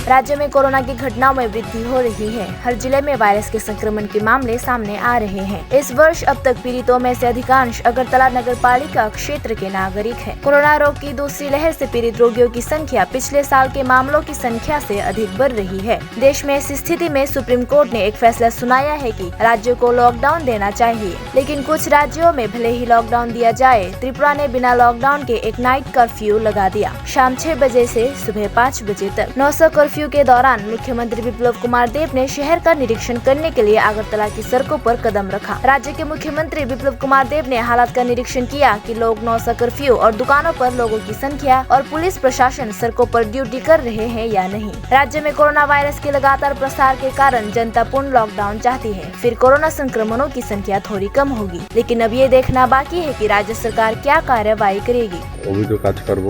राज्य में कोरोना की घटनाओं में वृद्धि हो रही है। हर जिले में वायरस के संक्रमण के मामले सामने आ रहे हैं। इस वर्ष अब तक पीड़ितों में से अधिकांश अगरतला नगर पालिका क्षेत्र के नागरिक हैं। कोरोना रोग की दूसरी लहर से पीड़ित रोगियों की संख्या पिछले साल के मामलों की संख्या से अधिक बढ़ रही है। देश में इस स्थिति में सुप्रीम कोर्ट ने एक फैसला सुनाया है कि राज्यों को लॉकडाउन देना चाहिए, लेकिन कुछ राज्यों में भले ही लॉकडाउन दिया जाए, त्रिपुरा ने बिना लॉकडाउन के एक नाइट कर्फ्यू लगा दिया। शाम 6 बजे से सुबह 5 बजे तक। 900 कर्फ्यू के दौरान मुख्यमंत्री बिप्लब कुमार देव ने शहर का निरीक्षण करने के लिए अगरतला की सड़कों पर कदम रखा। राज्य के मुख्यमंत्री बिप्लब कुमार देव ने हालात का निरीक्षण किया कि लोग 900 कर्फ्यू और दुकानों पर लोगों की संख्या और पुलिस प्रशासन सड़कों पर ड्यूटी कर रहे हैं या नहीं। राज्य में कोरोना वायरस के लगातार प्रसार के कारण जनता पूर्ण लॉकडाउन चाहती है। फिर कोरोना संक्रमणों की संख्या थोड़ी कम होगी, लेकिन अब ये देखना बाकी है कि राज्य सरकार क्या कार्यवाही करेगी। অভিযোগ কাজ করব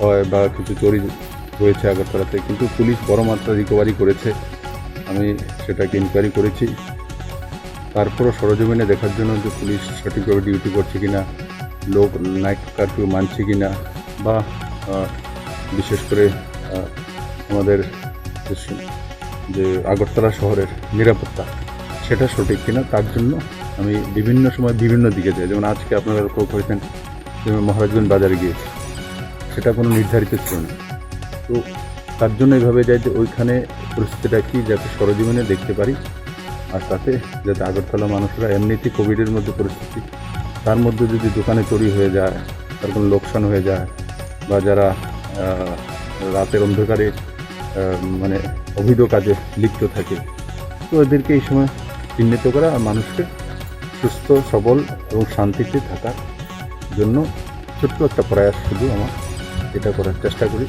হয় বা কিছু চুরি হয়েছে আগরতলাতে, কিন্তু পুলিশ বড় মাত্রা রিকভারি করেছে। আমি সেটাকে ইনকোয়ারি করেছি। তারপরও সরজমিনে দেখার জন্য যে পুলিশ সঠিকভাবে ডিউটি করছে কিনা, লোক নাইট কারফিউ মানছে কিনা, বা বিশেষ করে আমাদের যে আগরতলা শহরের নিরাপত্তা সেটা সঠিক কিনা, তার জন্য আমি বিভিন্ন সময় বিভিন্ন দিকে যাই। যেমন আজকে আপনারা লক্ষ্য করেছেন যে আমি মহারাজগঞ্জ বাজারে গিয়েছি, সেটা কোনো নির্ধারিত ছিল না। তো তার জন্য এইভাবে যাই যে ওইখানে পরিস্থিতিটা কী, যাতে সরজমিনে দেখতে পারি, আর তাতে যাতে আগরতলা মানুষরা এমনিতেই কোভিডের মধ্যে পরিস্থিতি, তার মধ্যে যদি দোকানে চুরি হয়ে যায়, তার কোনো লোকসান হয়ে যায়, বা যারা রাতের অন্ধকারে মানে অবৈধ কাজে লিপ্ত থাকে, তো এদেরকে এই সময় চিহ্নিত করা আর মানুষকে সুস্থ সবল এবং শান্তিতে থাকার জন্য ছোট্ট একটা প্রয়াস শুধু আমার এটা করার চেষ্টা করি।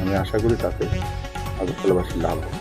আমি আশা করি তাতে আগরতলাবাসীর লাভ হবে।